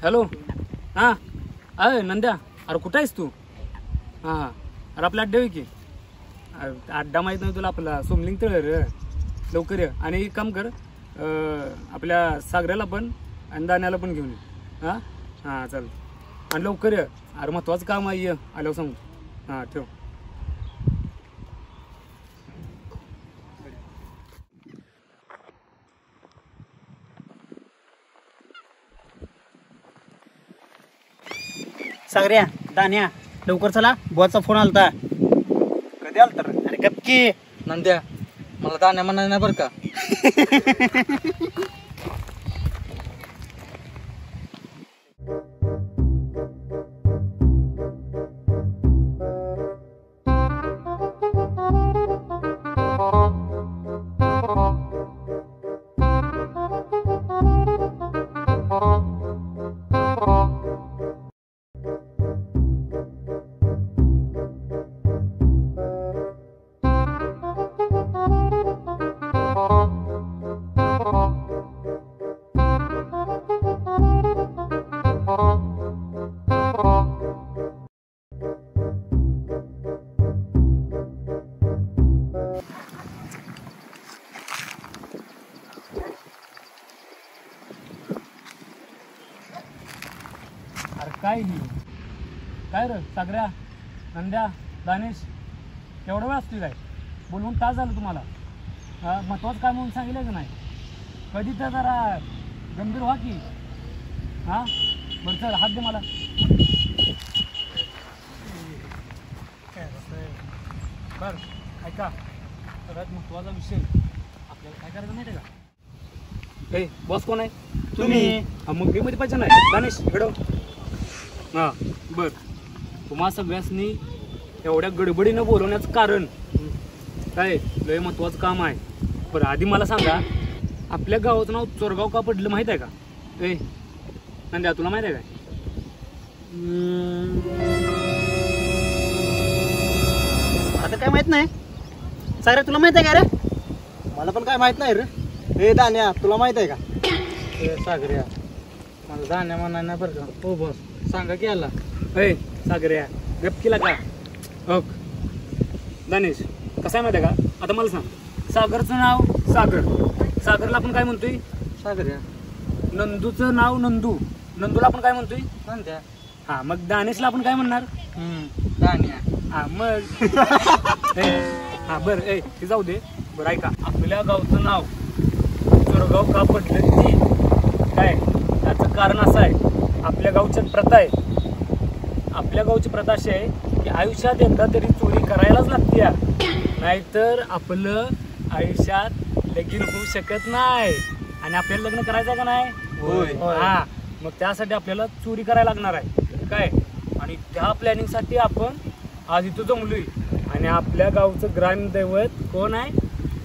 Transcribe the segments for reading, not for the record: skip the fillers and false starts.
Hello. हां अरे नंद्या, अरे कुठं आहेस तू? हां हां, अरे आपला अड्डा की अड्डा माहीत नाही तुला? आपला सोमलिंग तळ रे. लवकर ये आणि एक काम कर, आपल्या सागऱ्याला पण आणि दाण्याला पण घेऊन ये. हां हां चालेल, आणि लवकर ये. अरे महत्वाचं काम आहे, ये आल्यावर सांगतो. हां ठेव. सागऱ्या, दान्या, लवकर चला, बॉसचा फोन आलता. कधी आलं तर? अरे गपकी. नंद्या, मला दाण्या म्हणाय नाही बरं का. अरे काय ही काय रे सागऱ्या, नंद्या, दानेश, एवढा वेळ असतो काय? बोलवून तास झालं तुम्हाला. महत्वाचं काय म्हणून सांगितलं की नाही? कधी तर जरा गंभीर व्हा की. हां बरं चल, हात दे मला. बरं ऐका, सगळ्यात महत्त्वाचा विषय आपल्याला काय करायचं माहिती आहे का? ए बॉस कोण आहे? तुम्ही. मग मी मध्ये पाहिजे नाही. दानेश घडव. हां बरं, तुम्हा सगळ्यांनी एवढ्या गडबडीनं बोलवण्याचं कारण काय? लय महत्त्वाचं काम आहे. बरं आधी मला सांगा, आपल्या गावाचं नाव चोरगाव का पडलं माहीत आहे का? ए नंद्या, तुला माहीत आहे काय? आता काय माहित नाही. सागऱ्या, तुला माहित आहे का रे? मला पण काय माहित नाही रे. हे दाण्या, तुला माहित आहे का? सागऱ्या, मला दाण्या म्हणाय नाही बरं का. हो बॉस, सांगा की याला. ए सागऱ्या, गप केला का? ओक दानेश, कसं आहे माहिती आहे का? आता मला सांग, सागरचं नाव सागर, सागरला आपण काय म्हणतोय? सागऱ्या. नंदूचं नाव नंदू, नंदूला आपण काय म्हणतोय? नंद्या. हां मग दानेशला आपण काय म्हणणार? दाण्या. हां मग हां बरं, ए ते जाऊ दे. बरं ऐका, आपल्या गावचं नाव चोरगाव का पडलं ती काय? त्याचं कारण असं आहे, आपल्या गावची प्रथा आहे. आपल्या गावची प्रथा अशी आहे की आयुष्यात एकदा तरी चोरी करायलाच लागते, नाहीतर आपलं आयुष्यात लगीन होऊ शकत नाही. आणि आपल्याला लग्न करायचं आहे का नाही? होय. हां मग त्यासाठी आपल्याला चोरी करायला लागणार आहे काय? आणि त्या प्लॅनिंगसाठी आपण आज इथं जमलोय. आणि आपल्या गावचं ग्रामदैवत कोण आहे?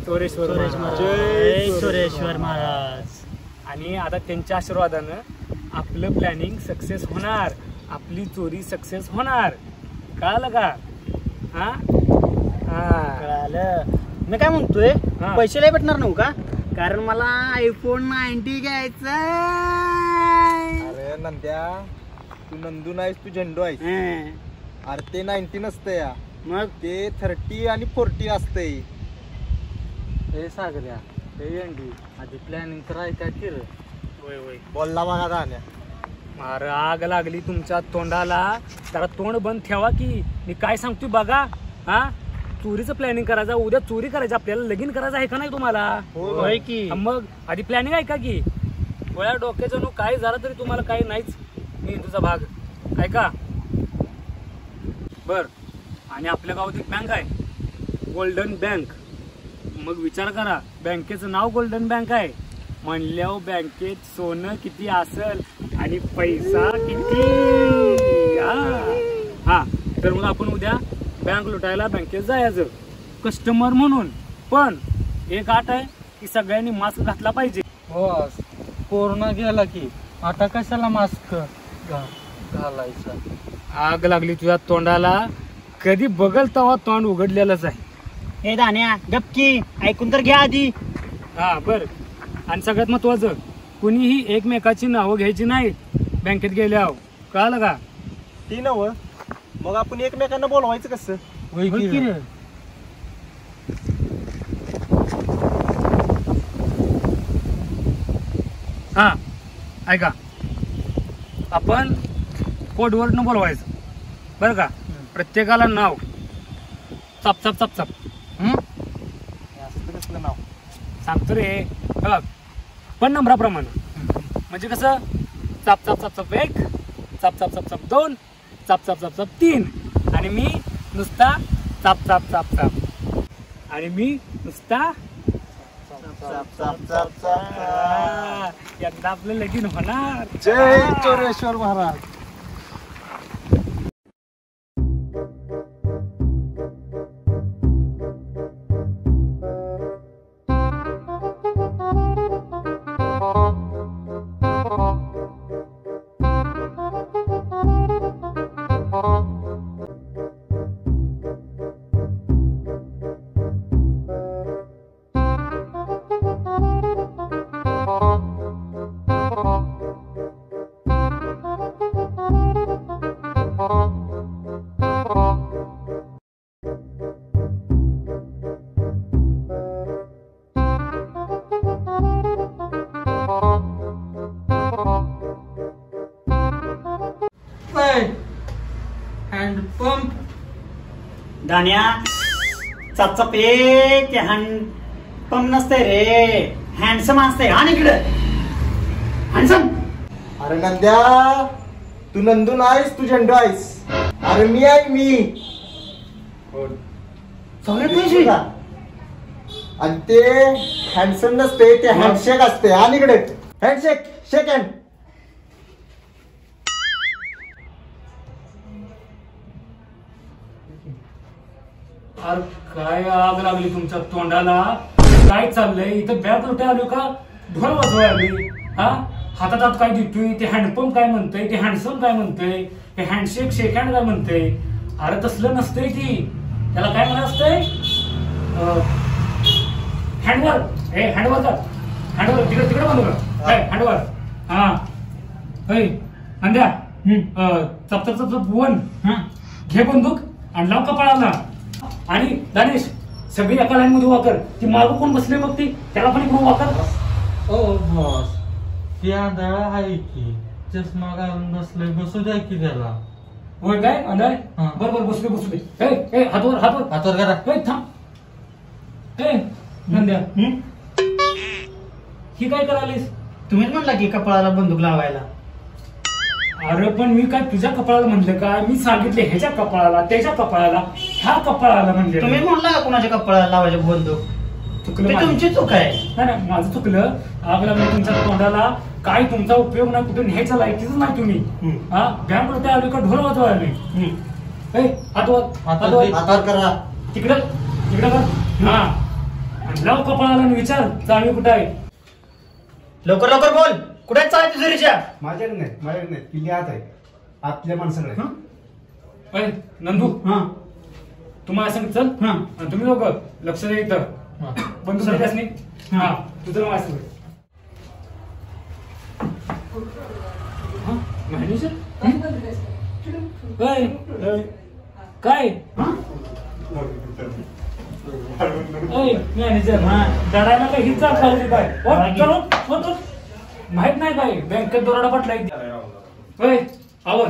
चोरेश्वर महाराज. जय चोरेश्वर महाराज. आणि आता त्यांच्या आशीर्वादानं आपलं प्लॅनिंग सक्सेस होणार, आपली चोरी सक्सेस होणार. कळालं का? हां हां कळालं. मी काय म्हणतोय, हा. पैसे लय भेटणार नव्हतं का? कारण मला iPhone 90 घ्यायचा. अरे नंद्या, तू नंदू नाहीस, तू झेंडू आहेस. अरे ते 90 नसतं या, मग ते 30 आणि 40 असते. हे सागऱ्या, हे एंडी आधी प्लॅनिंग करायचं की रे. होय होय. बोलला बघा दाण्या. अरे आग लागली तुमच्या तोंडाला, जरा तोंड बंद ठेवा की. मी काय सांगतोय बघा. हां चोरीचं प्लॅनिंग करायचं, उद्या चोरी करायचं, आपल्याला लगीन करायचं आहे का नाही तुम्हाला? होय की. मग आधी प्लॅनिंग ऐका की. गोळ्या डोक्याचं नो काय झालं तरी तुम्हाला काही नाहीच मी तुझा भाग ऐका. बर, आणि आपल्या गावात एक बँक आहे, गोल्डन बँक. मग विचार करा, बँकेचं नाव गोल्डन बँक आहे म्हणल्यावर बँकेत सोनं किती असेल आणि पैसा किती. हा तर मग आपण उद्या बँक लुटायला बँकेत जायचं कस्टमर म्हणून. पण एक अट आहे की सगळ्यांनी मास्क घातला पाहिजे. बॉस, कोरोना गेला की आता कशाला मास्क घालायचा? आग लागली तुझ्या तोंडाला, कधी बघल तेव्हा तोंड उघडलेलंच आहे. हे दाण्या गपकी, ऐकून तर घ्या आधी. हा बर, आणि सगळ्यात महत्वाचं, कुणीही एकमेकाची नावं घ्यायची नाहीत. बँकेत गेल्या कळालं का? ती नव मग आपण एकमेकांना बोलवायचं कसं? होय होय की की रे. रे. हा ऐका, आपण कोडवरनं बोलवायचं बरं का? प्रत्येकाला नाव चाप चाप चाप चाप. असं कसलं नाव? सांगतो रे बघ, पण नंबराप्रमाणे. म्हणजे कसं, चाप चाप चाप चाप 1, चाप चाप चाप चाप 2, चाप चाप चाप चाप 3, आणि मी नुसता चाप चाप चाप चाप, आणि मी नुसता एकदा आपलं लगीन होणार. जय चोरेश्वर महाराज. हँडपंप दान्या चापचाप एक ते हँडपंप नसते रे, हँडसम असते. आणि इकडे हँडसम. अरे नंद्या, तू नंदू नाहीस, तू झेंडू आहेस. अरे मी आहे मी. सगळ्यात पैसे का? आणि ते हँडसम नसते, ते हँडशेक असते. आणि इकडे हँडशेक, शेक हँड. अरे काय आग लागली तुमच्या तोंडाला? काय चाललंय इथं? बॅग लुटे आलो का ढोल वाजवाय आली? हा, हातात हात काय देतोय? ते हँडपंप काय म्हणतंय, ते हँडसम काय म्हणतंय, हे हँडशेक शेक हँड काय म्हणतंय? अरे तसलं नसतंय ती. त्याला काय म्हणत असतंय? हँडवर. हे हँडवर का? हँडवर तिकडे तिकडे बांधू का? हँडवर. हा अंद्या, चप चप चप 1 घे बंदूक आणि लाव कपाळाला. आणि दानेश, सगळी एका लाईन मध्ये वाकर. ती मागं कोण बसले बघ, ती त्याला पण इकडून वाकर. ओ बॉस, ती आंधळा आहे की, चष्मा घालून बसलोय, बसू द्या की त्याला. होय काय अंधाय? हा. बरोबर बसू दे बसू दे. हातवर हातवर हातवर करा. थांब. नंद्या, ही काय करायलीस? तुम्हीच म्हणला की कपाळाला बंदूक लावायला. अरे पण मी काय तुझ्या कपाळाला म्हणलं का? मी सांगितले ह्याच्या कपाळाला, त्याच्या कपाळाला, ह्या कपाळाला म्हणले. तुम्ही म्हणला का कोणाच्या कपाळाला लावायचे बंदूक? चुकलं ते माझं. तुमची चूक आहे. नाही नाही, माझं चुकलं. आग लागली तुमच्या तोंडाला. काय तुमचा उपयोग नाही, कुठे न्यायचा लायकीच नाही तुम्ही. हा, बँक लुटे आली का ढोल वाजवा आली? हातवर हातवर हातावर करा. तिकडं तिकडं कर. हा, आणि लाव कपाळाला आणि विचार चावी कुठं आहे? लवकर लवकर बोल, कुठे चालते तिजोरीच्या? माझ्याकडे नाही किल्ली आत आहे, आतल्या माणसाकडे. नंदू, हा तुम्हाला सांग चल. हा. आणि तुम्ही लोक लक्ष द्या इथं. बंदूक देतास नाही. हा, तुझं माझं सगळं. मॅनेजर काय? मॅनेजर दडायला काही हिचा खाली काय? माहित नाही काय? बँकेत दरोडा पटलाय. आवर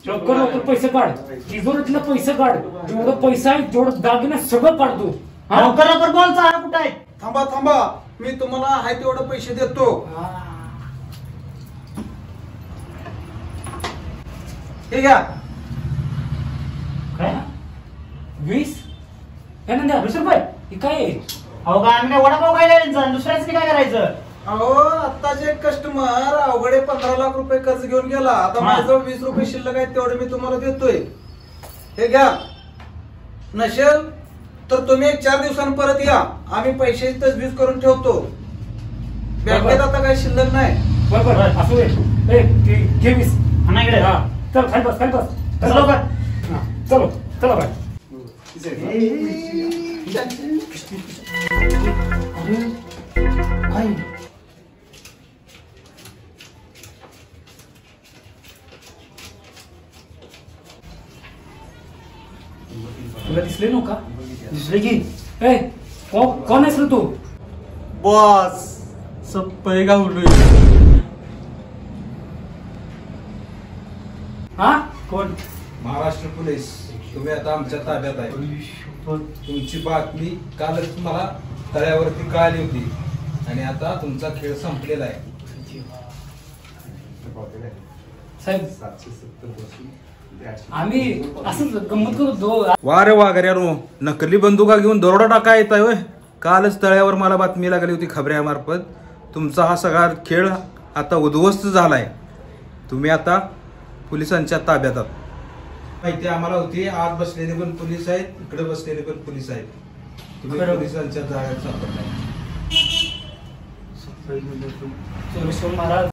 लवकर लवकर पैसे काढ. तिजोरीतलं पैसे काढ. जेवढं पैसा आहे तेवढं दागिने सगळं काढतो. लवकर लवकर बोल, चाळ कुठं आहे? थांबा थांबा, मी तुम्हाला आहे तेवढं पैसे देतो. हे घ्या. काय? 20? काय नंद्या 20 रुपये? हे काय आहे? अहो का आम्ही काय वडापाव खायला यांचा, दुसऱ्याच काय करायचं? अहो आत्ताचे कस्टमर अवघडे 15 लाख रुपये कर्ज घेऊन गेला. आता माझं 20 रुपये शिल्लक आहे, तेवढे मी तुम्हाला देतोय. हे घ्या. नसेल तर तुम्ही 4 दिवसांनी परत या, आम्ही पैसे तजवीज करून ठेवतो. बँकेत आता काही शिल्लक नाही. बरोबर असू दे. घे 20. हा इकडे. हा, चल खाली बस खाली बस. चल लवकर. चलो चला बाय. तुला दिसले नव्ह का? दिसले की ए कोण आहेस रे तू? बॉस सप्पई गावलोय. हा कोण? महाराष्ट्र पोलीस, तुम्ही आता आमच्या ताब्यात आहे. तुमची बातमी कालच मला तळ्यावरती कळाली होती आणि आता तुमचा खेळ संपलेला आहे. साहेब आम्ही असंच गंमत करतो. वा रे वा गर्यानो, नकली बंदुका घेऊन दरोडा टाका येत आहे होय. कालच तळ्यावर मला बातमी लागली होती खबऱ्यामार्फत. तुमचा हा सगळा खेळ आता उद्ध्वस्त झालाय. तुम्ही आता पोलिसांच्या ताब्यात आहात. माहिती आम्हाला होती, आत बसलेले पण पोलीस आहेत, इकडे बसलेले पण पोलीस आहेत. तुम्ही पोलिसांच्या जाळ्यात सापडलाय. महाराज